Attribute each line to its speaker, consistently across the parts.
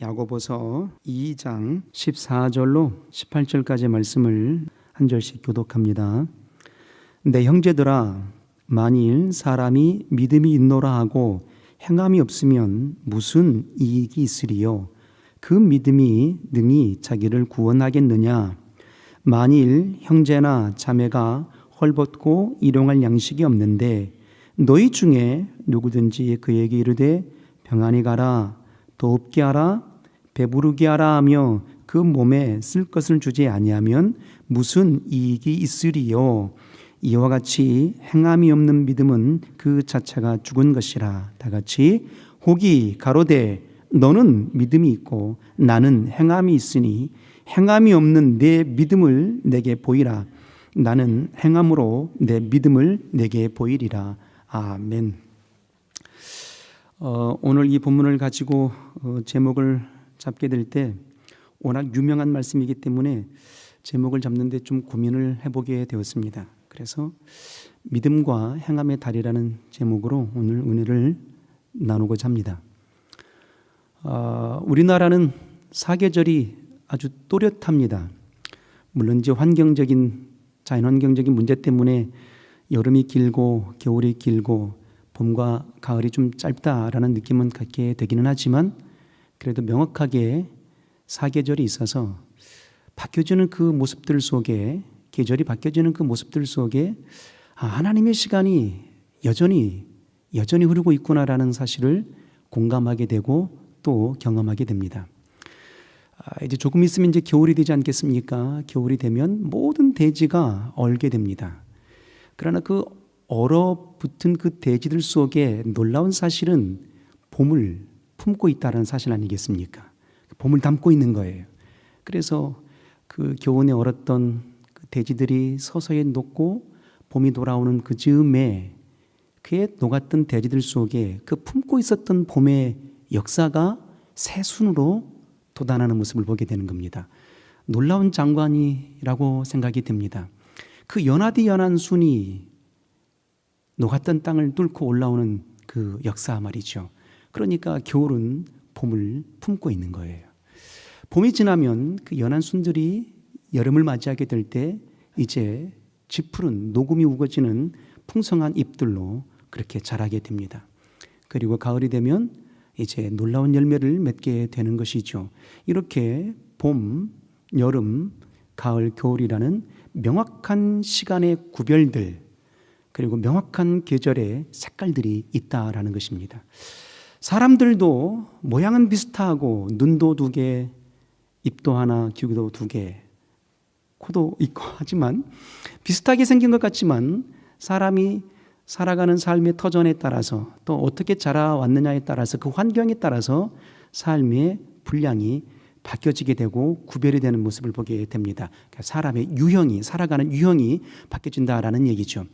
Speaker 1: 야고보서 2장 14절로 18절까지의 말씀을 한 절씩 교독합니다. 내 형제들아, 만일 사람이 믿음이 있노라 하고 행함이 없으면 무슨 이익이 있으리요? 그 믿음이 능히 자기를 구원하겠느냐? 만일 형제나 자매가 헐벗고 일용할 양식이 없는데 너희 중에 누구든지 그에게 이르되 평안히 가라, 더 없게 하라, 배부르게 하라 하며 그 몸에 쓸 것을 주지 아니하면 무슨 이익이 있으리요? 이와 같이 행함이 없는 믿음은 그 자체가 죽은 것이라. 다 같이 혹이 가로되 너는 믿음이 있고 나는 행함이 있으니 행함이 없는 내 믿음을 내게 보이라. 나는 행함으로 내 믿음을 내게 보이리라. 아멘. 오늘 이 본문을 가지고 제목을 잡게 될 때 워낙 유명한 말씀이기 때문에 제목을 잡는데 좀 고민을 해보게 되었습니다. 그래서 믿음과 행함의 달이라는 제목으로 오늘 은혜를 나누고자 합니다. 우리나라는 사계절이 아주 또렷합니다. 물론 이제 자연환경적인 문제 때문에 여름이 길고 겨울이 길고 봄과 가을이 좀 짧다라는 느낌은 갖게 되기는 하지만 그래도 명확하게 사계절이 있어서 바뀌어지는 그 모습들 속에, 계절이 바뀌어지는 그 모습들 속에 하나님의 시간이 여전히 흐르고 있구나라는 사실을 공감하게 되고 또 경험하게 됩니다. 이제 조금 있으면 이제 겨울이 되지 않겠습니까? 겨울이 되면 모든 대지가 얼게 됩니다. 그러나 그 얼어붙은 그 대지들 속에 놀라운 사실은 봄을 품고 있다는 사실 아니겠습니까? 봄을 담고 있는 거예요. 그래서 그 겨우내 얼었던 그 대지들이 서서히 녹고 봄이 돌아오는 그 즈음에 그의 녹았던 대지들 속에 그 품고 있었던 봄의 역사가 새순으로 돋아나는 모습을 보게 되는 겁니다. 놀라운 장관이라고 생각이 됩니다. 그 연하디 연한 순이 녹았던 땅을 뚫고 올라오는 그 역사 말이죠. 그러니까 겨울은 봄을 품고 있는 거예요. 봄이 지나면 그 연한 순들이 여름을 맞이하게 될 때 이제 쥐푸른 녹음이 우거지는 풍성한 잎들로 그렇게 자라게 됩니다. 그리고 가을이 되면 이제 놀라운 열매를 맺게 되는 것이죠. 이렇게 봄, 여름, 가을, 겨울이라는 명확한 시간의 구별들, 그리고 명확한 계절의 색깔들이 있다라는 것입니다. 사람들도 모양은 비슷하고 눈도 두 개, 입도 하나, 귀도 두 개, 코도 있고 하지만 비슷하게 생긴 것 같지만 사람이 살아가는 삶의 터전에 따라서 또 어떻게 자라왔느냐에 따라서 그 환경에 따라서 삶의 분량이 바뀌어지게 되고 구별이 되는 모습을 보게 됩니다. 사람의 유형이, 살아가는 유형이 바뀌어진다라는 얘기죠.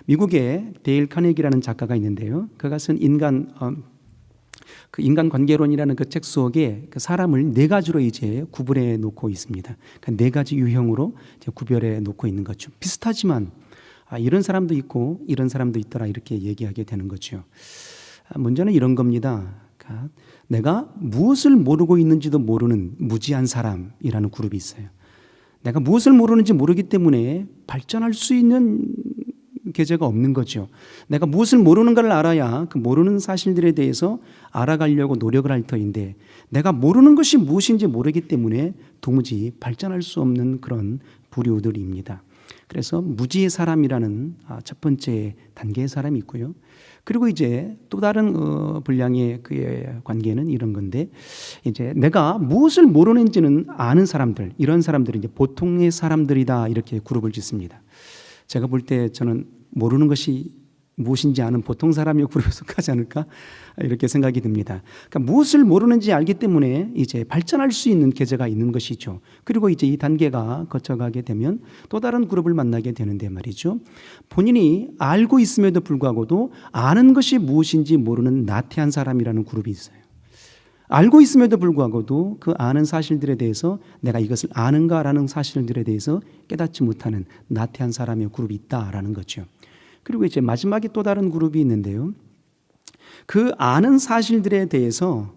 Speaker 1: 미국의 데일 카네기라는 작가가 있는데요. 그가 쓴 인간관계론이라는 그 책 속에 그 사람을 네 가지로 이제 구분해 놓고 있습니다. 그 네 가지 유형으로 이제 구별해 놓고 있는 거죠. 비슷하지만 이런 사람도 있고 이런 사람도 있더라 이렇게 얘기하게 되는 거죠. 문제는 이런 겁니다. 내가 무엇을 모르고 있는지도 모르는 무지한 사람이라는 그룹이 있어요. 내가 무엇을 모르는지 모르기 때문에 발전할 수 있는 계제가 없는 거죠. 내가 무엇을 모르는 걸 알아야 그 모르는 사실들에 대해서 알아가려고 노력을 할 터인데 내가 모르는 것이 무엇인지 모르기 때문에 도무지 발전할 수 없는 그런 부류들입니다. 그래서 무지의 사람이라는 첫 번째 단계의 사람이 있고요. 그리고 이제 또 다른 분량의 그의 관계는 이런 건데 이제 내가 무엇을 모르는지는 아는 사람들, 이런 사람들이 이제 보통의 사람들이다 이렇게 그룹을 짓습니다. 제가 볼 때 저는 모르는 것이 무엇인지 아는 보통 사람의 그룹에 속하지 않을까 이렇게 생각이 듭니다. 그러니까 무엇을 모르는지 알기 때문에 이제 발전할 수 있는 계제가 있는 것이죠. 그리고 이제 이 단계가 거쳐가게 되면 또 다른 그룹을 만나게 되는데 말이죠. 본인이 알고 있음에도 불구하고도 아는 것이 무엇인지 모르는 나태한 사람이라는 그룹이 있어요. 알고 있음에도 불구하고도 그 아는 사실들에 대해서 내가 이것을 아는가라는 사실들에 대해서 깨닫지 못하는 나태한 사람의 그룹이 있다라는 거죠. 그리고 이제 마지막에 또 다른 그룹이 있는데요. 그 아는 사실들에 대해서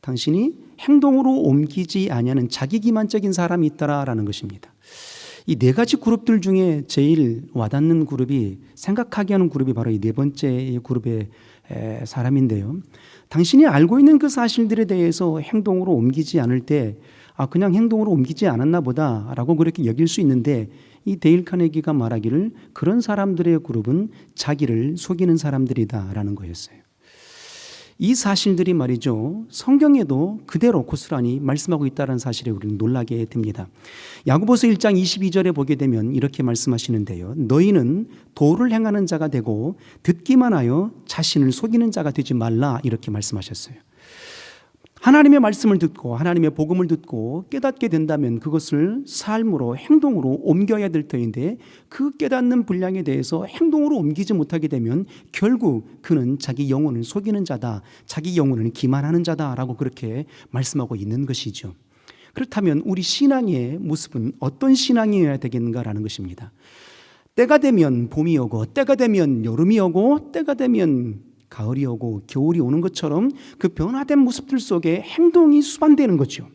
Speaker 1: 당신이 행동으로 옮기지 아니하는 자기 기만적인 사람이 있다라는 것입니다. 이 네 가지 그룹들 중에 제일 와닿는 그룹이, 생각하게 하는 그룹이 바로 이 네 번째 그룹의 사람인데요. 당신이 알고 있는 그 사실들에 대해서 행동으로 옮기지 않을 때 그냥 행동으로 옮기지 않았나 보다라고 그렇게 여길 수 있는데, 이 데일 카네기가 말하기를 그런 사람들의 그룹은 자기를 속이는 사람들이다라는 거였어요. 이 사실들이 말이죠, 성경에도 그대로 고스란히 말씀하고 있다는 사실에 우리는 놀라게 됩니다. 야고보서 1장 22절에 보게 되면 이렇게 말씀하시는데요. 너희는 도를 행하는 자가 되고 듣기만 하여 자신을 속이는 자가 되지 말라, 이렇게 말씀하셨어요. 하나님의 말씀을 듣고 하나님의 복음을 듣고 깨닫게 된다면 그것을 삶으로, 행동으로 옮겨야 될 터인데, 그 깨닫는 분량에 대해서 행동으로 옮기지 못하게 되면 결국 그는 자기 영혼을 속이는 자다, 자기 영혼을 기만하는 자다라고 그렇게 말씀하고 있는 것이죠. 그렇다면 우리 신앙의 모습은 어떤 신앙이어야 되겠는가라는 것입니다. 때가 되면 봄이 오고, 때가 되면 여름이 오고, 때가 되면 가을이 오고 겨울이 오는 것처럼 그 변화된 모습들 속에 행동이 수반되는 거죠.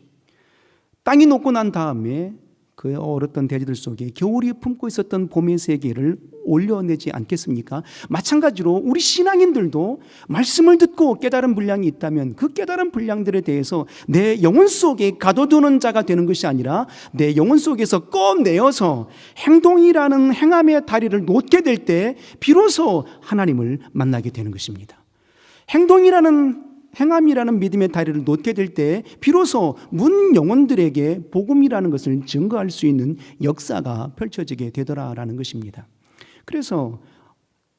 Speaker 1: 땅이 녹고 난 다음에 그 얼었던 대지들 속에 겨울이 품고 있었던 봄의 세계를 올려내지 않겠습니까? 마찬가지로 우리 신앙인들도 말씀을 듣고 깨달은 분량이 있다면 그 깨달은 분량들에 대해서 내 영혼 속에 가둬두는 자가 되는 것이 아니라 내 영혼 속에서 꺼내어서 행동이라는 행함의 다리를 놓게 될 때 비로소 하나님을 만나게 되는 것입니다. 행함이라는 믿음의 다리를 놓게 될 때 비로소 문 영혼들에게 복음이라는 것을 증거할 수 있는 역사가 펼쳐지게 되더라라는 것입니다. 그래서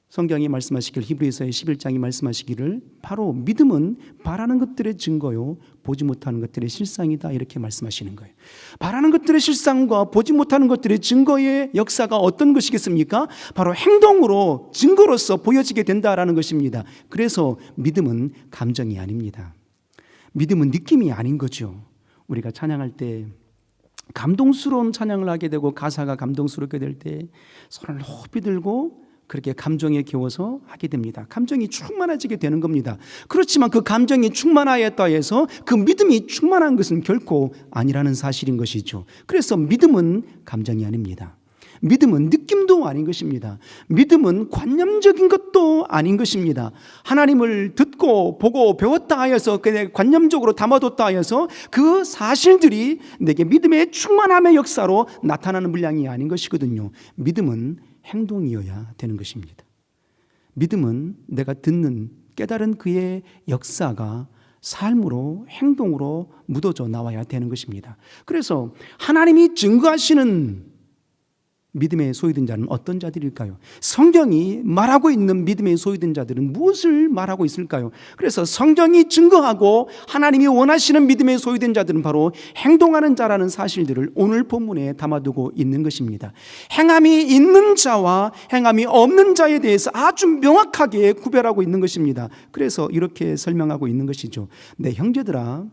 Speaker 1: 성경이 말씀하시길, 히브리서의 11장이 말씀하시기를 바로 믿음은 바라는 것들의 증거요 보지 못하는 것들의 실상이다, 이렇게 말씀하시는 거예요. 바라는 것들의 실상과 보지 못하는 것들의 증거의 역사가 어떤 것이겠습니까? 바로 행동으로, 증거로서 보여지게 된다라는 것입니다. 그래서 믿음은 감정이 아닙니다. 믿음은 느낌이 아닌 거죠. 우리가 찬양할 때 감동스러운 찬양을 하게 되고 가사가 감동스럽게 될 때 손을 높이 들고 그렇게 감정에 겨워서 하게 됩니다. 감정이 충만해지게 되는 겁니다. 그렇지만 그 감정이 충만하였다 해서 그 믿음이 충만한 것은 결코 아니라는 사실인 것이죠. 그래서 믿음은 감정이 아닙니다. 믿음은 느낌도 아닌 것입니다. 믿음은 관념적인 것도 아닌 것입니다. 하나님을 듣고 보고 배웠다 하여서 그냥 관념적으로 담아뒀다 하여서 그 사실들이 내게 믿음의 충만함의 역사로 나타나는 분량이 아닌 것이거든요. 믿음은 행동이어야 되는 것입니다. 믿음은 내가 듣는, 깨달은 그의 역사가 삶으로, 행동으로 묻어져 나와야 되는 것입니다. 그래서 하나님이 증거하시는 믿음의 소유된 자는 어떤 자들일까요? 성경이 말하고 있는 믿음의 소유된 자들은 무엇을 말하고 있을까요? 그래서 성경이 증거하고 하나님이 원하시는 믿음의 소유된 자들은 바로 행동하는 자라는 사실들을 오늘 본문에 담아두고 있는 것입니다. 행함이 있는 자와 행함이 없는 자에 대해서 아주 명확하게 구별하고 있는 것입니다. 그래서 이렇게 설명하고 있는 것이죠. 내 형제들아,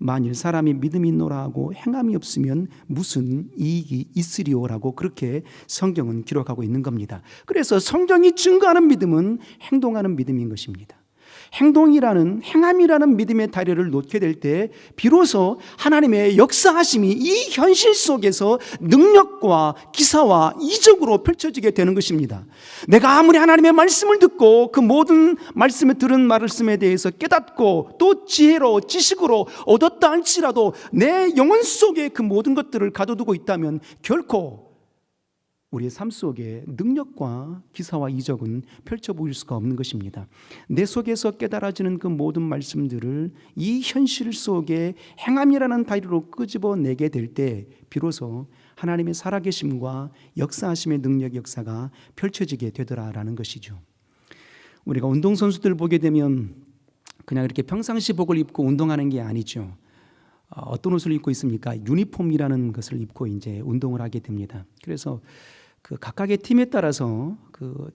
Speaker 1: 만일 사람이 믿음이 있노라 하고 행함이 없으면 무슨 이익이 있으리오라고 그렇게 성경은 기록하고 있는 겁니다. 그래서 성경이 증거하는 믿음은 행동하는 믿음인 것입니다. 행함이라는 믿음의 다리를 놓게 될 때 비로소 하나님의 역사하심이 이 현실 속에서 능력과 기사와 이적으로 펼쳐지게 되는 것입니다. 내가 아무리 하나님의 말씀을 듣고 그 모든 말씀에 들은 말씀에 대해서 깨닫고 또 지혜로 지식으로 얻었다 할지라도 내 영혼 속에 그 모든 것들을 가둬두고 있다면 결코 우리의 삶 속에 능력과 기사와 이적은 펼쳐 보일 수가 없는 것입니다. 내 속에서 깨달아지는 그 모든 말씀들을 이 현실 속에 행함이라는 다리로 끄집어내게 될 때 비로소 하나님의 살아계심과 역사하심의 능력 역사가 펼쳐지게 되더라라는 것이죠. 우리가 운동선수들 보게 되면 그냥 이렇게 평상시복을 입고 운동하는 게 아니죠. 어떤 옷을 입고 있습니까? 유니폼이라는 것을 입고 이제 운동을 하게 됩니다. 그래서 그 각각의 팀에 따라서 그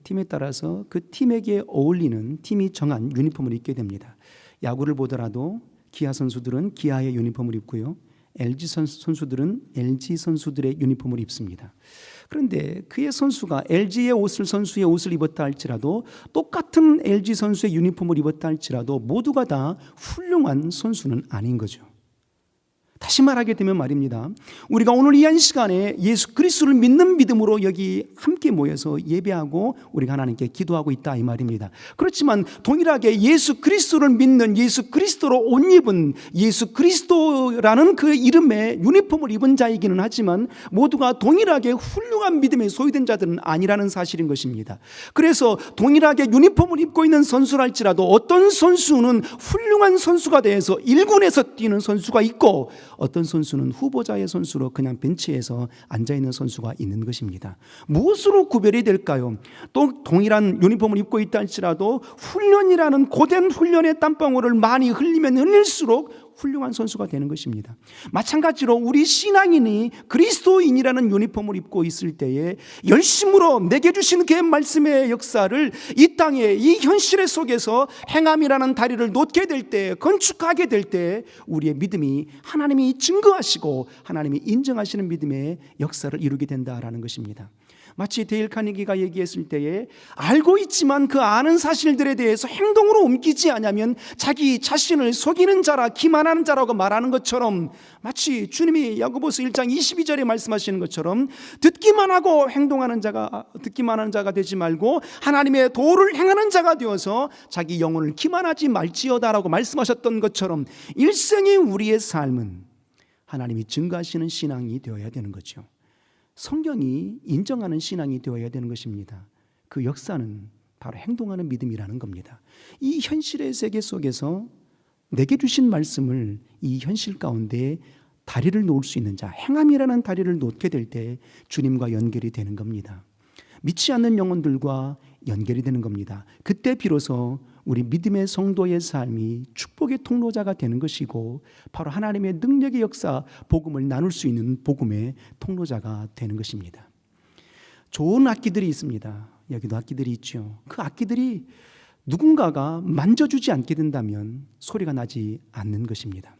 Speaker 1: 팀에게 어울리는 팀이 정한 유니폼을 입게 됩니다. 야구를 보더라도 기아 선수들은 기아의 유니폼을 입고요. 선수들은 LG 선수들의 유니폼을 입습니다. 그런데 그의 선수가 LG의 선수의 옷을 입었다 할지라도, 똑같은 LG 선수의 유니폼을 입었다 할지라도 모두가 다 훌륭한 선수는 아닌 거죠. 다시 말하게 되면 말입니다, 우리가 오늘 이 한 시간에 예수 그리스도를 믿는 믿음으로 여기 함께 모여서 예배하고 우리가 하나님께 기도하고 있다 이 말입니다. 그렇지만 동일하게 예수 그리스도를 믿는, 예수 그리스도로 옷 입은, 예수 그리스도라는 그 이름의 유니폼을 입은 자이기는 하지만 모두가 동일하게 훌륭한 믿음에 소유된 자들은 아니라는 사실인 것입니다. 그래서 동일하게 유니폼을 입고 있는 선수랄지라도 어떤 선수는 훌륭한 선수가 돼서 1군에서 뛰는 선수가 있고, 어떤 선수는 후보자의 선수로 그냥 벤치에서 앉아있는 선수가 있는 것입니다. 무엇으로 구별이 될까요? 또 동일한 유니폼을 입고 있다 할지라도 훈련이라는 고된 훈련의 땀방울을 많이 흘리면 흘릴수록 훌륭한 선수가 되는 것입니다. 마찬가지로 우리 신앙인이 그리스도인이라는 유니폼을 입고 있을 때에 열심으로 내게 주신 그 말씀의 역사를 이 땅에, 이 현실 속에서 행함이라는 다리를 놓게 될 때, 건축하게 될 때 우리의 믿음이 하나님이 증거하시고 하나님이 인정하시는 믿음의 역사를 이루게 된다라는 것입니다. 마치 데일 카니기가 얘기했을 때에 알고 있지만 그 아는 사실들에 대해서 행동으로 옮기지 않으면 자기 자신을 속이는 자라, 기만하는 자라고 말하는 것처럼, 마치 주님이 야고보서 1장 22절에 말씀하시는 것처럼 듣기만 하고 행동하는 자가, 듣기만 하는 자가 되지 말고 하나님의 도를 행하는 자가 되어서 자기 영혼을 기만하지 말지어다라고 말씀하셨던 것처럼 일생의 우리의 삶은 하나님이 증거하시는 신앙이 되어야 되는 거죠. 성경이 인정하는 신앙이 되어야 되는 것입니다. 그 역사는 바로 행동하는 믿음이라는 겁니다. 이 현실의 세계 속에서 내게 주신 말씀을 이 현실 가운데 다리를 놓을 수 있는 자, 행함이라는 다리를 놓게 될 때 주님과 연결이 되는 겁니다. 믿지 않는 영혼들과 연결이 되는 겁니다. 그때 비로소 우리 믿음의 성도의 삶이 축복의 통로자가 되는 것이고, 바로 하나님의 능력의 역사, 복음을 나눌 수 있는 복음의 통로자가 되는 것입니다. 좋은 악기들이 있습니다. 여기도 악기들이 있죠. 그 악기들이 누군가가 만져주지 않게 된다면 소리가 나지 않는 것입니다.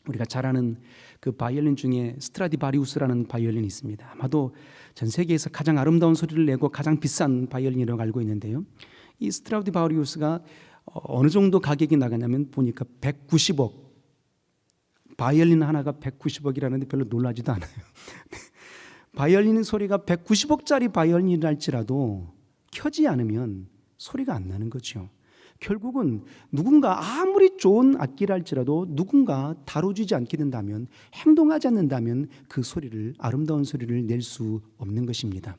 Speaker 1: 우리가 잘 아는 그 바이올린 중에 스트라디바리우스라는 바이올린이 있습니다. 아마도 전 세계에서 가장 아름다운 소리를 내고 가장 비싼 바이올린이라고 알고 있는데요, 이 스트라디바리우스가 어느 정도 가격이 나가냐면 보니까 190억, 바이올린 하나가 190억이라는데 별로 놀라지도 않아요. 바이올린 소리가 190억짜리 바이올린이랄지라도 켜지 않으면 소리가 안 나는 거죠. 결국은 누군가 아무리 좋은 악기랄지라도 누군가 다뤄주지 않게 된다면, 행동하지 않는다면 그 소리를, 아름다운 소리를 낼 수 없는 것입니다.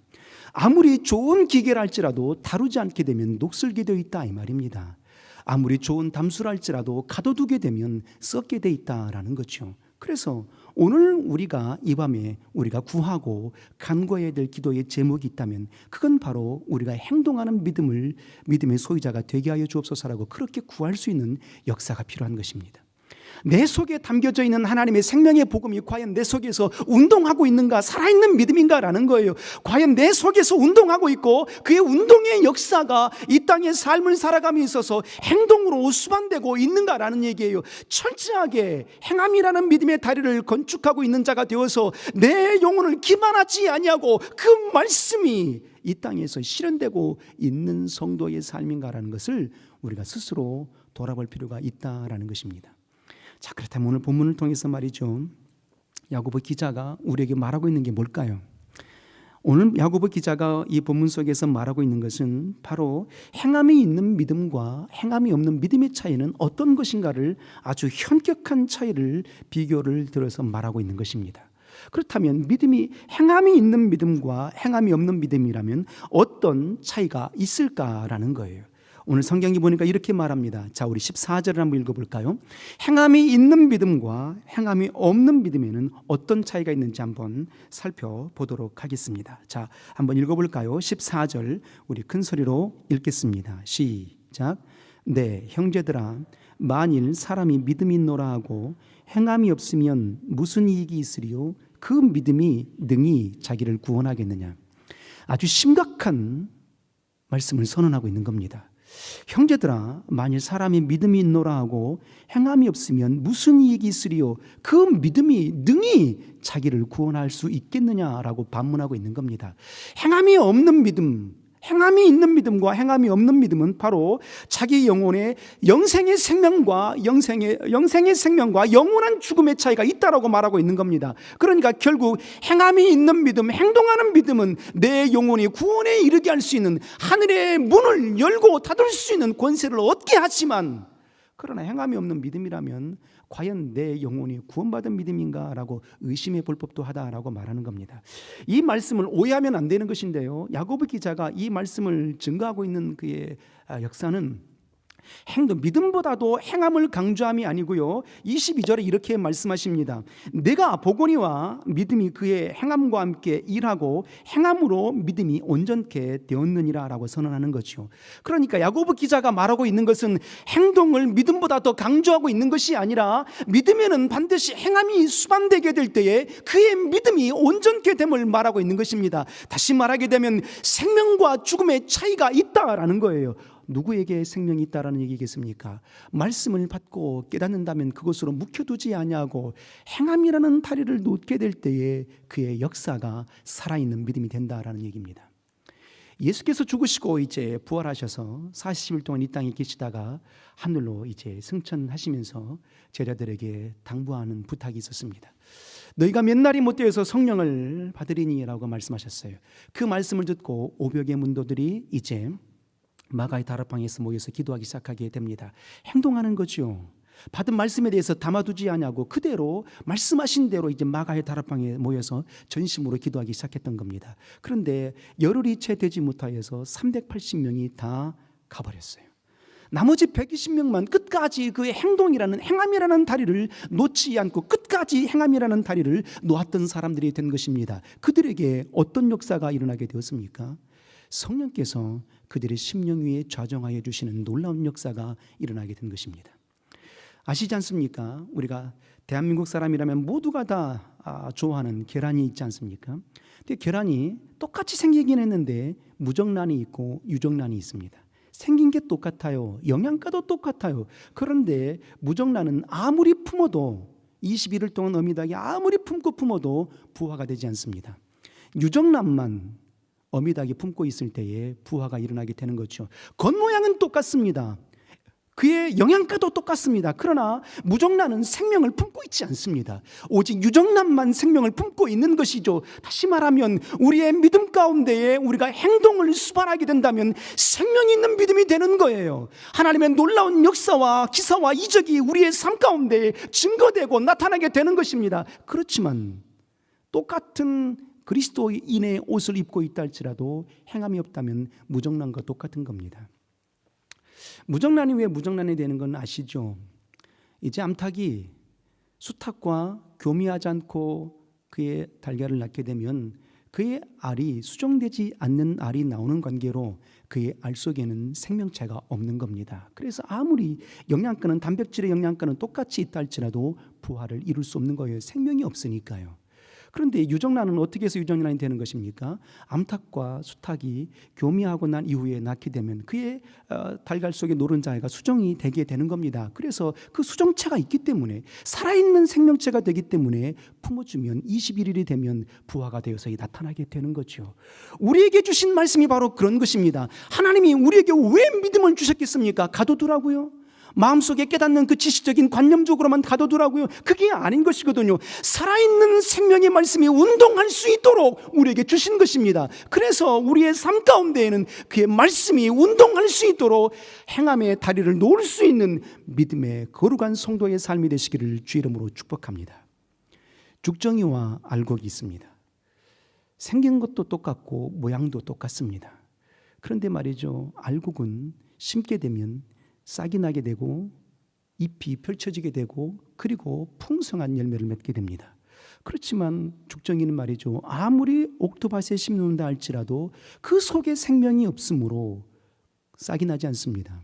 Speaker 1: 아무리 좋은 기계랄지라도 다루지 않게 되면 녹슬게 되어 있다 이 말입니다. 아무리 좋은 담수랄지라도 가둬두게 되면 썩게 되어 있다라는 거죠. 그래서 오늘 우리가 이 밤에 우리가 구하고 간구해야 될 기도의 제목이 있다면 그건 바로 우리가 행동하는 믿음의 소유자가 되게 하여 주옵소서라고 그렇게 구할 수 있는 역사가 필요한 것입니다. 내 속에 담겨져 있는 하나님의 생명의 복음이 과연 내 속에서 운동하고 있는가, 살아있는 믿음인가라는 거예요. 과연 내 속에서 운동하고 있고 그의 운동의 역사가 이 땅의 삶을 살아감에 있어서 행동으로 수반되고 있는가라는 얘기예요. 철저하게 행함이라는 믿음의 다리를 건축하고 있는 자가 되어서 내 영혼을 기만하지 아니하고 그 말씀이 이 땅에서 실현되고 있는 성도의 삶인가라는 것을 우리가 스스로 돌아볼 필요가 있다라는 것입니다. 자, 그렇다면 오늘 본문을 통해서 말이죠, 야고보 기자가 우리에게 말하고 있는 게 뭘까요? 오늘 야고보 기자가 이 본문 속에서 말하고 있는 것은 바로 행함이 있는 믿음과 행함이 없는 믿음의 차이는 어떤 것인가를, 아주 현격한 차이를, 비교를 들어서 말하고 있는 것입니다. 그렇다면 행함이 있는 믿음과 행함이 없는 믿음이라면 어떤 차이가 있을까라는 거예요. 오늘 성경이 보니까 이렇게 말합니다. 자, 우리 14절을 한번 읽어볼까요? 행함이 있는 믿음과 행함이 없는 믿음에는 어떤 차이가 있는지 한번 살펴보도록 하겠습니다. 자, 한번 읽어볼까요? 14절 우리 큰 소리로 읽겠습니다. 시작. 네, 형제들아, 만일 사람이 믿음이 있노라 하고 행함이 없으면 무슨 이익이 있으리요? 그 믿음이 능히 자기를 구원하겠느냐? 아주 심각한 말씀을 선언하고 있는 겁니다. 형제들아, 만일 사람이 믿음이 있노라 하고 행함이 없으면 무슨 이익이 있으리요? 그 믿음이 능히 자기를 구원할 수 있겠느냐라고 반문하고 있는 겁니다. 행함이 없는 믿음, 행함이 있는 믿음과 행함이 없는 믿음은 바로 자기 영혼의 영생의 생명과 영원한 죽음의 차이가 있다라고 말하고 있는 겁니다. 그러니까 결국 행함이 있는 믿음, 행동하는 믿음은 내 영혼이 구원에 이르게 할 수 있는 하늘의 문을 열고 닫을 수 있는 권세를 얻게 하지만, 그러나 행함이 없는 믿음이라면 과연 내 영혼이 구원받은 믿음인가 라고 의심해 볼 법도 하다라고 말하는 겁니다. 이 말씀을 오해하면 안 되는 것인데요, 야고보 기자가 이 말씀을 증거하고 있는 그의 역사는 믿음보다도 행함을 강조함이 아니고요, 22절에 이렇게 말씀하십니다. 내가 보거니와 믿음이 그의 행함과 함께 일하고 행함으로 믿음이 온전케 되었느니라 라고 선언하는 거죠. 그러니까 야고보 기자가 말하고 있는 것은 행동을 믿음보다 더 강조하고 있는 것이 아니라, 믿음에는 반드시 행함이 수반되게 될 때에 그의 믿음이 온전케 됨을 말하고 있는 것입니다. 다시 말하게 되면 생명과 죽음의 차이가 있다라는 거예요. 누구에게 생명이 있다라는 얘기겠습니까? 말씀을 받고 깨닫는다면 그것으로 묵혀두지 아니하고 행함이라는 다리를 놓게 될 때에 그의 역사가 살아있는 믿음이 된다라는 얘기입니다. 예수께서 죽으시고 이제 부활하셔서 40일 동안 이 땅에 계시다가 하늘로 이제 승천하시면서 제자들에게 당부하는 부탁이 있었습니다. 너희가 몇 날이 못 되어서 성령을 받으리니라고 말씀하셨어요. 그 말씀을 듣고 500의 문도들이 이제 마가의 다락방에서 모여서 기도하기 시작하게 됩니다. 행동하는 거죠. 받은 말씀에 대해서 담아두지 않냐고 그대로 말씀하신 대로 이제 마가의 다락방에 모여서 전심으로 기도하기 시작했던 겁니다. 그런데 열흘이 채 되지 못하여서 380명이 다 가버렸어요. 나머지 120명만 끝까지 그 행함이라는 다리를 놓지 않고 끝까지 행함이라는 다리를 놓았던 사람들이 된 것입니다. 그들에게 어떤 역사가 일어나게 되었습니까? 성령께서 그들의 심령 위에 좌정하여 주시는 놀라운 역사가 일어나게 된 것입니다. 아시지 않습니까? 우리가 대한민국 사람이라면 모두가 다 좋아하는 계란이 있지 않습니까? 근데 계란이 똑같이 생기긴 했는데 무정란이 있고 유정란이 있습니다. 생긴 게 똑같아요. 영양가도 똑같아요. 그런데 무정란은 아무리 품어도 21일 동안 어미닭이 아무리 품어도 부화가 되지 않습니다. 유정란만 어미닭이 품고 있을 때에 부화가 일어나게 되는 거죠. 겉모양은 똑같습니다. 그의 영양가도 똑같습니다. 그러나 무정란은 생명을 품고 있지 않습니다. 오직 유정란만 생명을 품고 있는 것이죠. 다시 말하면 우리의 믿음 가운데에 우리가 행동을 수반하게 된다면 생명이 있는 믿음이 되는 거예요. 하나님의 놀라운 역사와 기사와 이적이 우리의 삶 가운데 증거되고 나타나게 되는 것입니다. 그렇지만 똑같은 그리스도인의 옷을 입고 있다 할지라도 행함이 없다면 무정란과 똑같은 겁니다. 무정란이 왜 무정란이 되는 건 아시죠? 이제 암탉이 수탉과 교미하지 않고 그의 달걀을 낳게 되면 그의 알이 수정되지 않는 알이 나오는 관계로 그의 알 속에는 생명체가 없는 겁니다. 그래서 아무리 영양가는 단백질의 영양가는 똑같이 있다 할지라도 부화를 이룰 수 없는 거예요. 생명이 없으니까요. 그런데 유정란은 어떻게 해서 유정란이 되는 것입니까? 암탉과 수탉이 교미하고 난 이후에 낳게 되면 그의 달걀 속의 노른자가 수정이 되게 되는 겁니다. 그래서 그 수정체가 있기 때문에 살아있는 생명체가 되기 때문에 품어주면 21일이 되면 부화가 되어서 나타나게 되는 거죠. 우리에게 주신 말씀이 바로 그런 것입니다. 하나님이 우리에게 왜 믿음을 주셨겠습니까? 가둬두라고요? 마음속에 깨닫는 그 지식적인 관념적으로만 가둬두라고요? 그게 아닌 것이거든요. 살아있는 생명의 말씀이 운동할 수 있도록 우리에게 주신 것입니다. 그래서 우리의 삶 가운데에는 그의 말씀이 운동할 수 있도록 행함의 다리를 놓을 수 있는 믿음의 거룩한 성도의 삶이 되시기를 주 이름으로 축복합니다. 죽정이와 알곡이 있습니다. 생긴 것도 똑같고 모양도 똑같습니다. 그런데 말이죠, 알곡은 심게 되면 싹이 나게 되고 잎이 펼쳐지게 되고 그리고 풍성한 열매를 맺게 됩니다. 그렇지만 죽정이는 말이죠, 아무리 옥토밭에 심는다 할지라도 그 속에 생명이 없으므로 싹이 나지 않습니다.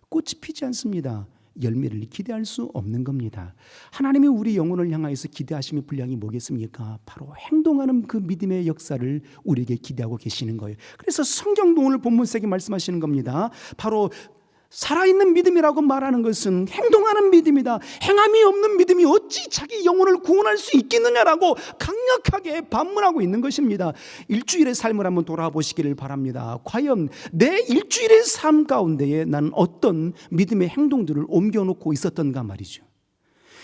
Speaker 1: 꽃이 피지 않습니다. 열매를 기대할 수 없는 겁니다. 하나님이 우리 영혼을 향하여서 기대하시는 분량이 뭐겠습니까? 바로 행동하는 그 믿음의 역사를 우리에게 기대하고 계시는 거예요. 그래서 성경도 오늘 본문색에 말씀하시는 겁니다. 바로 살아있는 믿음이라고 말하는 것은 행동하는 믿음이다. 행함이 없는 믿음이 어찌 자기 영혼을 구원할 수 있겠느냐라고 강력하게 반문하고 있는 것입니다. 일주일의 삶을 한번 돌아보시기를 바랍니다. 과연 내 일주일의 삶 가운데에 나는 어떤 믿음의 행동들을 옮겨놓고 있었던가 말이죠.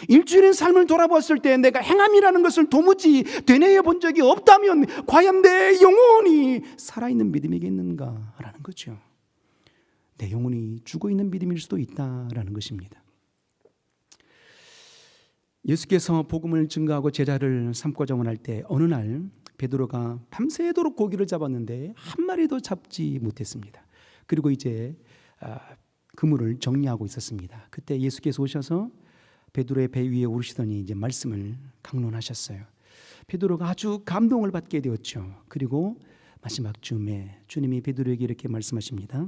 Speaker 1: 일주일의 삶을 돌아봤을 때 내가 행함이라는 것을 도무지 되뇌어 본 적이 없다면 과연 내 영혼이 살아있는 믿음이겠는가라는 거죠. 내 영혼이 죽어있는 믿음일 수도 있다라는 것입니다. 예수께서 복음을 증거하고 제자를 삼고자 원할 때 어느 날 베드로가 밤새도록 고기를 잡았는데 한 마리도 잡지 못했습니다. 그리고 이제 그물을 정리하고 있었습니다. 그때 예수께서 오셔서 베드로의 배 위에 오르시더니 이제 말씀을 강론하셨어요. 베드로가 아주 감동을 받게 되었죠. 그리고 마지막 쯤에 주님이 베드로에게 이렇게 말씀하십니다.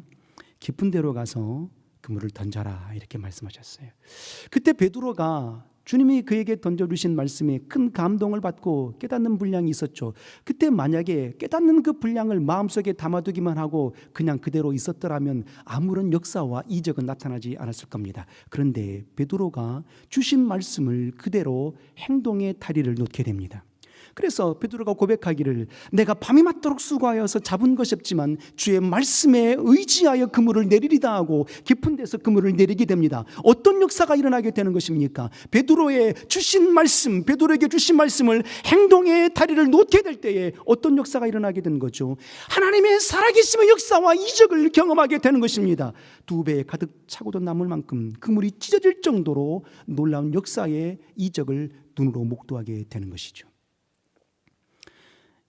Speaker 1: 깊은 데로 가서 그물을 던져라 이렇게 말씀하셨어요. 그때 베드로가 주님이 그에게 던져주신 말씀에 큰 감동을 받고 깨닫는 분량이 있었죠. 그때 만약에 깨닫는 그 분량을 마음속에 담아두기만 하고 그냥 그대로 있었더라면 아무런 역사와 이적은 나타나지 않았을 겁니다. 그런데 베드로가 주신 말씀을 그대로 행동의 다리를 놓게 됩니다. 그래서 베드로가 고백하기를 내가 밤이 맞도록 수고하여서 잡은 것이 없지만 주의 말씀에 의지하여 그물을 내리리다 하고 깊은 데서 그물을 내리게 됩니다. 어떤 역사가 일어나게 되는 것입니까? 베드로의 주신 말씀, 베드로에게 주신 말씀을 행동의 다리를 놓게 될 때에 어떤 역사가 일어나게 되는 거죠? 하나님의 살아계심의 역사와 이적을 경험하게 되는 것입니다. 두 배에 가득 차고도 남을 만큼 그물이 찢어질 정도로 놀라운 역사의 이적을 눈으로 목도하게 되는 것이죠.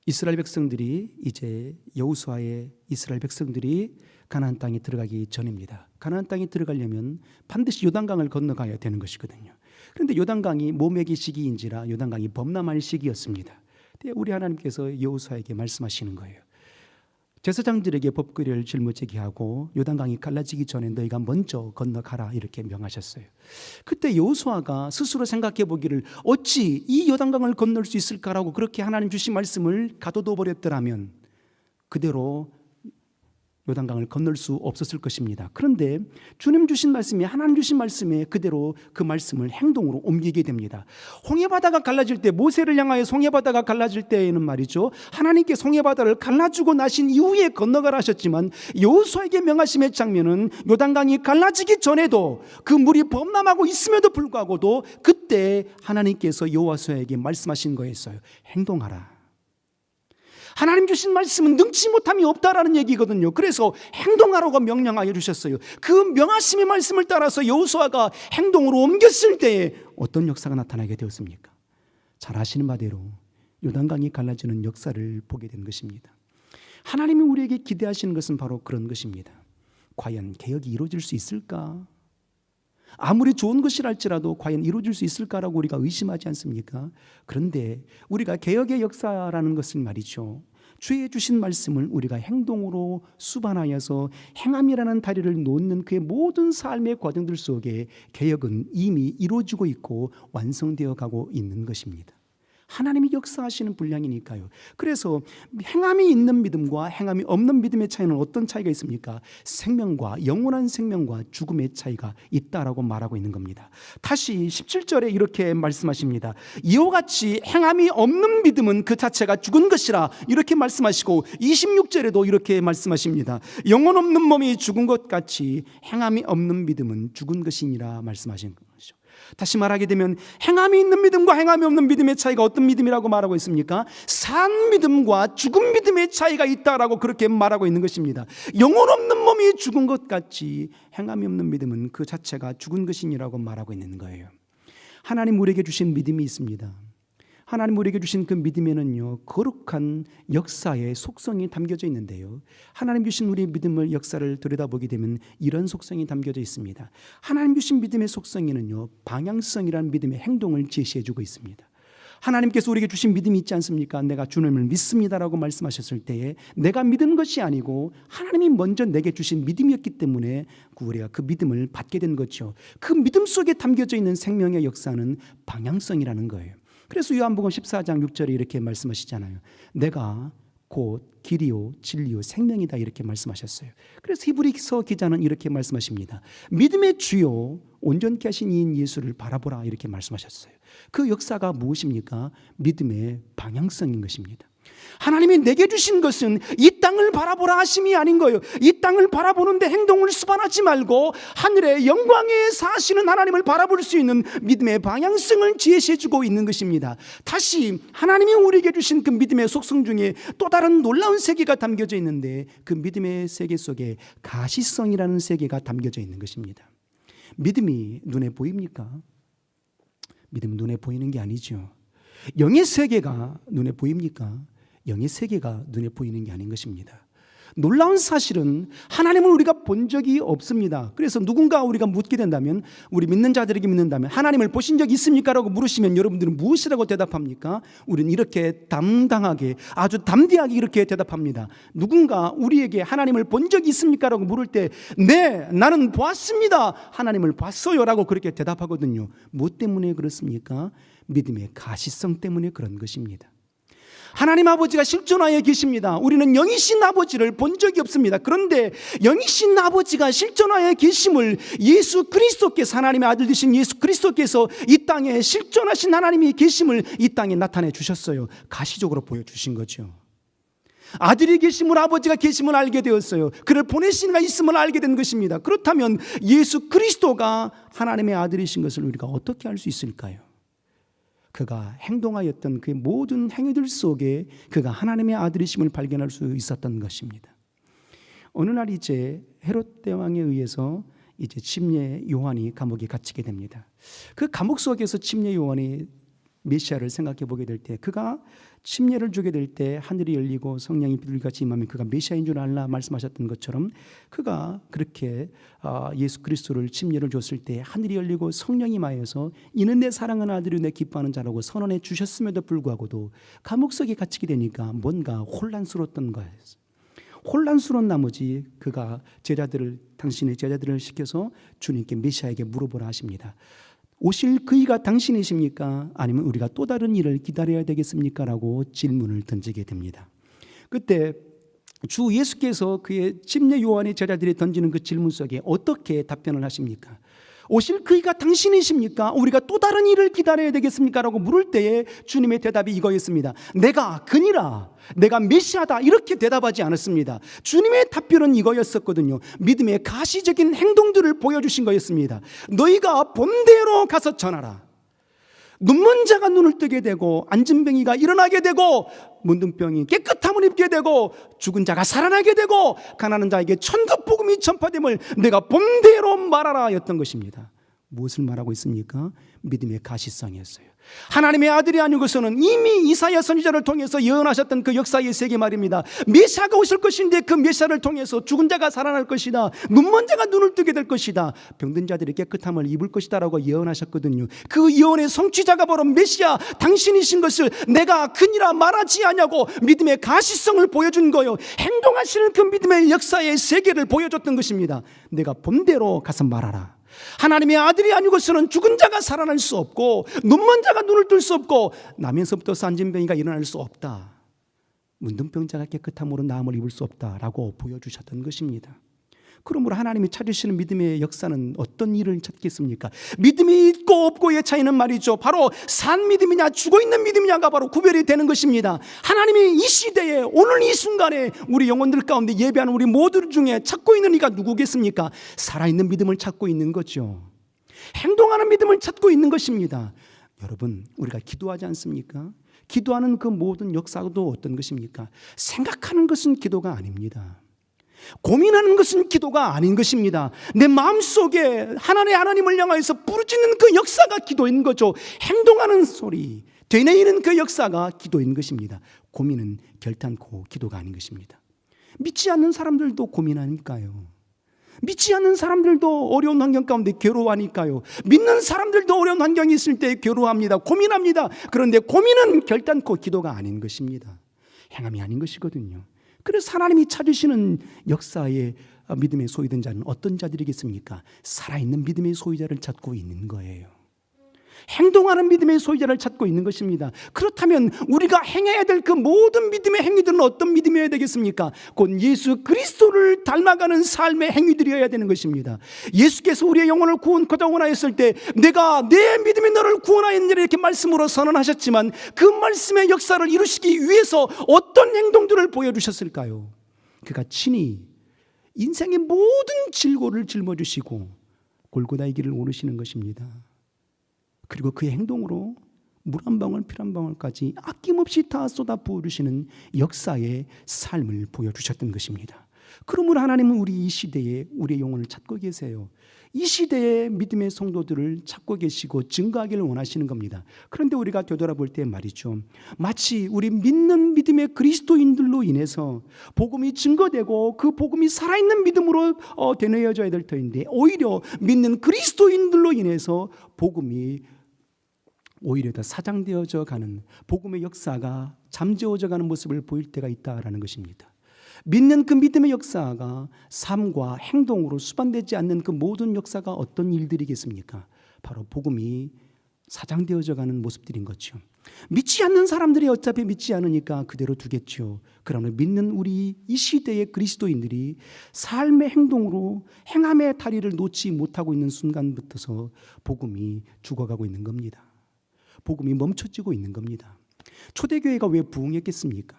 Speaker 1: 이스라엘 백성들이 이제 여호수아의 이스라엘 백성들이 가나안 땅에 들어가기 전입니다. 가나안 땅에 들어가려면 반드시 요단강을 건너가야 되는 것이거든요. 그런데 요단강이 모매기 시기인지라 요단강이 범람할 시기였습니다. 우리 하나님께서 여호수아에게 말씀하시는 거예요. 제사장들에게 법궤를 짊어지게 하고 요단강이 갈라지기 전에 너희가 먼저 건너가라 이렇게 명하셨어요. 그때 여호수아가 스스로 생각해 보기를 어찌 이 요단강을 건널 수 있을까라고 그렇게 하나님 주신 말씀을 가둬둬 버렸더라면 그대로 요단강을 건널 수 없었을 것입니다. 그런데 주님 주신 말씀이 하나님 주신 말씀에 그대로 그 말씀을 행동으로 옮기게 됩니다. 홍해바다가 갈라질 때 모세를 향하여 홍해바다가 갈라질 때에는 말이죠. 하나님께 홍해바다를 갈라주고 나신 이후에 건너가라 하셨지만 여호수아에게 명하심의 장면은 요단강이 갈라지기 전에도 그 물이 범람하고 있음에도 불구하고도 그때 하나님께서 여호수아에게 말씀하신 거였어요. 행동하라. 하나님 주신 말씀은 능치 못함이 없다라는 얘기거든요. 그래서 행동하라고 명령하여 주셨어요. 그 명하심의 말씀을 따라서 여호수아가 행동으로 옮겼을 때에 어떤 역사가 나타나게 되었습니까? 잘 아시는 바대로 요단강이 갈라지는 역사를 보게 된 것입니다. 하나님이 우리에게 기대하시는 것은 바로 그런 것입니다. 과연 개혁이 이루어질 수 있을까? 아무리 좋은 것이랄지라도 과연 이루어질 수 있을까라고 우리가 의심하지 않습니까? 그런데 우리가 개혁의 역사라는 것은 말이죠. 주의 주신 말씀을 우리가 행동으로 수반하여서 행함이라는 다리를 놓는 그의 모든 삶의 과정들 속에 개혁은 이미 이루어지고 있고 완성되어 가고 있는 것입니다. 하나님이 역사하시는 분량이니까요. 그래서 행함이 있는 믿음과 행함이 없는 믿음의 차이는 어떤 차이가 있습니까? 생명과 영원한 생명과 죽음의 차이가 있다라고 말하고 있는 겁니다. 다시 17절에 이렇게 말씀하십니다. 이와 같이 행함이 없는 믿음은 그 자체가 죽은 것이라 이렇게 말씀하시고 26절에도 이렇게 말씀하십니다. 영혼 없는 몸이 죽은 것 같이 행함이 없는 믿음은 죽은 것이니라 말씀하신 것이죠. 다시 말하게 되면 행함이 있는 믿음과 행함이 없는 믿음의 차이가 어떤 믿음이라고 말하고 있습니까? 산 믿음과 죽은 믿음의 차이가 있다라고 그렇게 말하고 있는 것입니다. 영혼 없는 몸이 죽은 것 같이 행함이 없는 믿음은 그 자체가 죽은 것이니라고 말하고 있는 거예요. 하나님 우리에게 주신 믿음이 있습니다. 하나님 우리에게 주신 그 믿음에는요 거룩한 역사의 속성이 담겨져 있는데요, 하나님 주신 우리의 믿음의 역사를 들여다보게 되면 이런 속성이 담겨져 있습니다. 하나님 주신 믿음의 속성에는요 방향성이라는 믿음의 행동을 제시해주고 있습니다. 하나님께서 우리에게 주신 믿음이 있지 않습니까? 내가 주님을 믿습니다라고 말씀하셨을 때에 내가 믿은 것이 아니고 하나님이 먼저 내게 주신 믿음이었기 때문에 우리가 그 믿음을 받게 된 거죠. 그 믿음 속에 담겨져 있는 생명의 역사는 방향성이라는 거예요. 그래서 요한복음 14장 6절에 이렇게 말씀하시잖아요. 내가 곧 길이요 진리요 생명이다 이렇게 말씀하셨어요. 그래서 히브리서 기자는 이렇게 말씀하십니다. 믿음의 주요 온전케 하신 이인 예수를 바라보라 이렇게 말씀하셨어요. 그 역사가 무엇입니까? 믿음의 방향성인 것입니다. 하나님이 내게 주신 것은 이 땅을 바라보라 하심이 아닌 거예요. 이 땅을 바라보는데 행동을 수반하지 말고 하늘의 영광에 사시는 하나님을 바라볼 수 있는 믿음의 방향성을 제시해 주고 있는 것입니다. 다시 하나님이 우리에게 주신 그 믿음의 속성 중에 또 다른 놀라운 세계가 담겨져 있는데 그 믿음의 세계 속에 가시성이라는 세계가 담겨져 있는 것입니다. 믿음이 눈에 보입니까? 믿음은 눈에 보이는 게 아니죠. 영의 세계가 눈에 보입니까? 영의 세계가 눈에 보이는 게 아닌 것입니다. 놀라운 사실은 하나님을 우리가 본 적이 없습니다. 그래서 누군가 우리가 묻게 된다면, 우리 믿는 자들에게 묻는다면 하나님을 보신 적 있습니까? 라고 물으시면 여러분들은 무엇이라고 대답합니까? 우리는 이렇게 담당하게, 아주 담대하게 이렇게 대답합니다. 누군가 우리에게 하나님을 본 적이 있습니까? 라고 물을 때 네, 나는 보았습니다. 하나님을 봤어요 라고 그렇게 대답하거든요. 무엇 때문에 그렇습니까? 믿음의 가시성 때문에 그런 것입니다. 하나님 아버지가 실존하여 계십니다. 우리는 영이신 아버지를 본 적이 없습니다. 그런데 영이신 아버지가 실존하여 계심을 예수 그리스도께서, 하나님의 아들 되신 예수 그리스도께서 이 땅에 실존하신 하나님이 계심을 이 땅에 나타내 주셨어요. 가시적으로 보여주신 거죠. 아들이 계심을, 아버지가 계심을 알게 되었어요. 그를 보내신 이가 있음을 알게 된 것입니다. 그렇다면 예수 그리스도가 하나님의 아들이신 것을 우리가 어떻게 알 수 있을까요? 그가 행동하였던 그 모든 행위들 속에 그가 하나님의 아들이심을 발견할 수 있었던 것입니다. 어느 날 이제 헤롯 대왕에 의해서 이제 침례 요한이 감옥에 갇히게 됩니다. 그 감옥 속에서 침례 요한이 메시아를 생각해 보게 될 때, 그가 침례를 주게 될 때 하늘이 열리고 성령이 비둘기같이 임하면 그가 메시아인 줄 알라 말씀하셨던 것처럼, 그가 그렇게 예수 그리스도를 침례를 줬을 때 하늘이 열리고 성령이 임하여서 이는 내 사랑하는 아들이 내 기뻐하는 자라고 선언해 주셨음에도 불구하고도 감옥 속에 갇히게 되니까 뭔가 혼란스러웠던 거예요. 혼란스러운 나머지 그가 당신의 제자들을 시켜서 주님께 메시아에게 물어보라 하십니다. 오실 그이가 당신이십니까? 아니면 우리가 또 다른 일을 기다려야 되겠습니까? 라고 질문을 던지게 됩니다. 그때 주 예수께서 그의 침례 요한의 제자들이 던지는 그 질문 속에 어떻게 답변을 하십니까? 오실 그이가 당신이십니까? 우리가 또 다른 일을 기다려야 되겠습니까? 라고 물을 때에 주님의 대답이 이거였습니다. 내가 그니라, 내가 메시아다, 이렇게 대답하지 않았습니다. 주님의 답변은 이거였었거든요. 믿음의 가시적인 행동들을 보여주신 거였습니다. 너희가 본대로 가서 전하라. 눈먼 자가 눈을 뜨게 되고, 안진뱅이가 일어나게 되고, 문둥병이 깨끗함을 입게 되고, 죽은 자가 살아나게 되고, 가난한 자에게 천국 복음이 전파됨을 내가 본대로 말하라 였던 것입니다. 무엇을 말하고 있습니까? 믿음의 가시성이었어요. 하나님의 아들이 아니고서는 이미 이사야 선지자를 통해서 예언하셨던 그 역사의 세계 말입니다. 메시아가 오실 것인데 그 메시아를 통해서 죽은 자가 살아날 것이다, 눈먼 자가 눈을 뜨게 될 것이다, 병든 자들이 깨끗함을 입을 것이다 라고 예언하셨거든요. 그 예언의 성취자가 바로 메시아 당신이신 것을 내가 그니라 말하지 않냐고 믿음의 가시성을 보여준 거예요. 행동하시는 그 믿음의 역사의 세계를 보여줬던 것입니다. 내가 본대로 가서 말하라. 하나님의 아들이 아니고서는 죽은 자가 살아날 수 없고, 눈먼 자가 눈을 뜰 수 없고, 나면서부터 산진병이가 일어날 수 없다, 문둥병자가 깨끗함으로 나음을 입을 수 없다라고 보여주셨던 것입니다. 그러므로 하나님이 찾으시는 믿음의 역사는 어떤 일을 찾겠습니까? 믿음이 있고 없고의 차이는 말이죠, 바로 산 믿음이냐 죽어있는 믿음이냐가 바로 구별이 되는 것입니다. 하나님이 이 시대에, 오늘 이 순간에 우리 영혼들 가운데 예배하는 우리 모두 중에 찾고 있는 이가 누구겠습니까? 살아있는 믿음을 찾고 있는 거죠. 행동하는 믿음을 찾고 있는 것입니다. 여러분, 우리가 기도하지 않습니까? 기도하는 그 모든 역사도 어떤 것입니까? 생각하는 것은 기도가 아닙니다. 고민하는 것은 기도가 아닌 것입니다. 내 마음속에 하나님을 향하여서 부르짖는 그 역사가 기도인 거죠. 행동하는 소리, 되뇌이는 그 역사가 기도인 것입니다. 고민은 결단코 기도가 아닌 것입니다. 믿지 않는 사람들도 고민하니까요. 믿지 않는 사람들도 어려운 환경 가운데 괴로워하니까요. 믿는 사람들도 어려운 환경이 있을 때 괴로워합니다. 고민합니다. 그런데 고민은 결단코 기도가 아닌 것입니다. 행함이 아닌 것이거든요. 그래서 하나님이 찾으시는 역사의 믿음의 소유된 자는 어떤 자들이겠습니까? 살아있는 믿음의 소유자를 찾고 있는 거예요. 행동하는 믿음의 소유자를 찾고 있는 것입니다. 그렇다면 우리가 행해야 될 그 모든 믿음의 행위들은 어떤 믿음이어야 되겠습니까? 곧 예수 그리스도를 닮아가는 삶의 행위들이어야 되는 것입니다. 예수께서 우리의 영혼을 구원하자 원하였을 때 내가 내 믿음이 너를 구원하였느니라 이렇게 말씀으로 선언하셨지만 그 말씀의 역사를 이루시기 위해서 어떤 행동들을 보여주셨을까요? 그가 친히 인생의 모든 질고를 짊어지시고 골고다의 길을 오르시는 것입니다. 그리고 그의 행동으로 물 한 방울 피 한 방울까지 아낌없이 다 쏟아 부으시는 역사의 삶을 보여주셨던 것입니다. 그러므로 하나님은 우리 이 시대에 우리의 영혼을 찾고 계세요. 이 시대의 믿음의 성도들을 찾고 계시고 증거하기를 원하시는 겁니다. 그런데 우리가 되돌아볼 때 말이죠, 마치 우리 믿는 믿음의 그리스도인들로 인해서 복음이 증거되고 그 복음이 살아있는 믿음으로 되뇌어져야 될 터인데 오히려 믿는 그리스도인들로 인해서 복음이 오히려 더 사장되어져 가는, 복음의 역사가 잠재워져 가는 모습을 보일 때가 있다라는 것입니다. 믿는 그 믿음의 역사가 삶과 행동으로 수반되지 않는 그 모든 역사가 어떤 일들이겠습니까? 바로 복음이 사장되어져 가는 모습들인 거죠. 믿지 않는 사람들이 어차피 믿지 않으니까 그대로 두겠죠. 그러나 믿는 우리 이 시대의 그리스도인들이 삶의 행동으로 행함의 다리를 놓지 못하고 있는 순간부터서 복음이 죽어가고 있는 겁니다. 복음이 멈춰지고 있는 겁니다. 초대교회가 왜 부흥했겠습니까?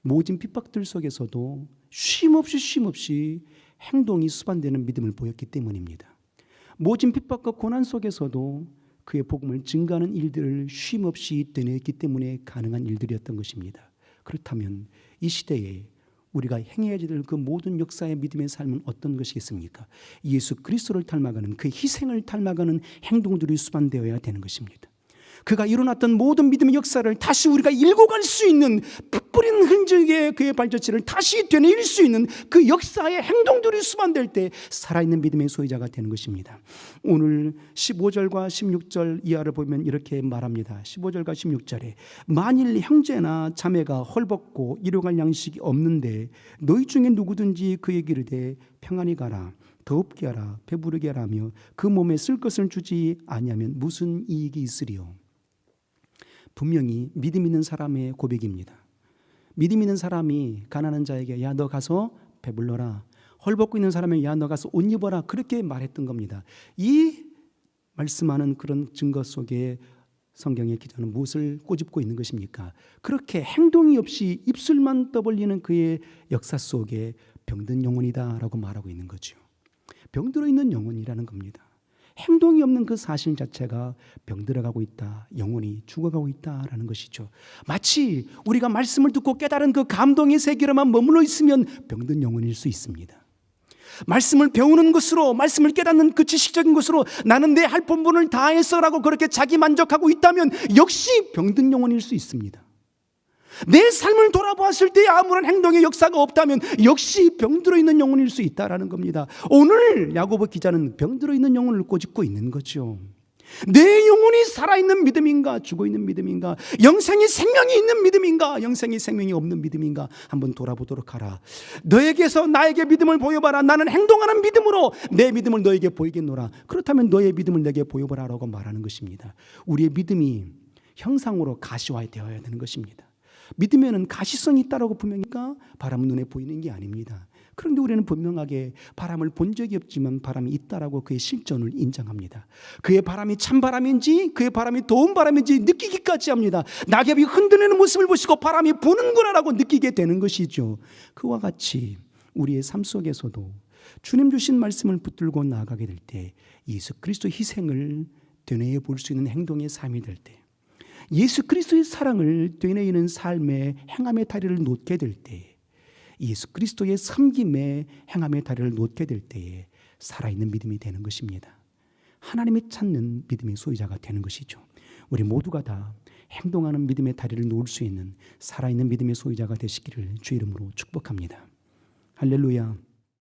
Speaker 1: 모진 핍박들 속에서도 쉼없이 행동이 수반되는 믿음을 보였기 때문입니다. 모진 핍박과 고난 속에서도 그의 복음을 증거하는 일들을 쉼없이 되뇌었기 때문에 가능한 일들이었던 것입니다. 그렇다면 이 시대에 우리가 행해야 될 그 모든 역사의 믿음의 삶은 어떤 것이겠습니까? 예수 그리스도를 닮아가는 그 희생을 닮아가는 행동들이 수반되어야 되는 것입니다. 그가 일어났던 모든 믿음의 역사를 다시 우리가 읽어갈 수 있는, 풋뿌린 흔적의 그의 발자취를 다시 되뇌일 수 있는 그 역사의 행동들이 수반될 때 살아있는 믿음의 소유자가 되는 것입니다. 오늘 15절과 16절 이하를 보면 이렇게 말합니다. 15절과 16절에 만일 형제나 자매가 헐벗고 일용할 양식이 없는데 너희 중에 누구든지 그에게 이르되 평안히 가라, 더웁게 하라, 배부르게 하라며 그 몸에 쓸 것을 주지 아니하면 무슨 이익이 있으리요. 분명히 믿음 있는 사람의 고백입니다. 믿음 있는 사람이 가난한 자에게 야 너 가서 배불러라, 헐벗고 있는 사람에게 야 너 가서 옷 입어라, 그렇게 말했던 겁니다. 이 말씀하는 그런 증거 속에 성경의 기자는 무엇을 꼬집고 있는 것입니까? 그렇게 행동이 없이 입술만 떠벌리는 그의 역사 속에 병든 영혼이다라고 말하고 있는 거죠. 병들어 있는 영혼이라는 겁니다. 행동이 없는 그 사실 자체가 병들어가고 있다, 영혼이 죽어가고 있다라는 것이죠. 마치 우리가 말씀을 듣고 깨달은 그 감동의 세계로만 머물러 있으면 병든 영혼일 수 있습니다. 말씀을 배우는 것으로, 말씀을 깨닫는 그 지식적인 것으로 나는 내 할 본분을 다해서라고 그렇게 자기 만족하고 있다면 역시 병든 영혼일 수 있습니다. 내 삶을 돌아보았을 때 아무런 행동의 역사가 없다면 역시 병들어 있는 영혼일 수 있다라는 겁니다. 오늘 야고보 기자는 병들어 있는 영혼을 꼬집고 있는 거죠. 내 영혼이 살아있는 믿음인가, 죽어있는 믿음인가, 영생이 생명이 있는 믿음인가, 영생이 생명이 없는 믿음인가, 한번 돌아보도록 하라. 너에게서 나에게 믿음을 보여봐라. 나는 행동하는 믿음으로 내 믿음을 너에게 보이겠노라. 그렇다면 너의 믿음을 내게 보여봐라 라고 말하는 것입니다. 우리의 믿음이 형상으로 가시화되어야 되는 것입니다. 믿으면 가시성이 있다라고 분명히가 바람은 눈에 보이는 게 아닙니다. 그런데 우리는 분명하게 바람을 본 적이 없지만 바람이 있다라고 그의 실존을 인정합니다. 그의 바람이 찬바람인지 그의 바람이 더운 바람인지 느끼기까지 합니다. 낙엽이 흔들리는 모습을 보시고 바람이 부는구나라고 느끼게 되는 것이죠. 그와 같이 우리의 삶 속에서도 주님 주신 말씀을 붙들고 나아가게 될 때 예수 그리스도 희생을 되뇌어 볼 수 있는 행동의 삶이 될 때, 예수 그리스도의 사랑을 되뇌이는 삶의 행함의 다리를 놓게 될 때, 예수 그리스도의 섬김의 행함의 다리를 놓게 될 때에 살아있는 믿음이 되는 것입니다. 하나님이 찾는 믿음의 소유자가 되는 것이죠. 우리 모두가 다 행동하는 믿음의 다리를 놓을 수 있는 살아있는 믿음의 소유자가 되시기를 주 이름으로 축복합니다. 할렐루야.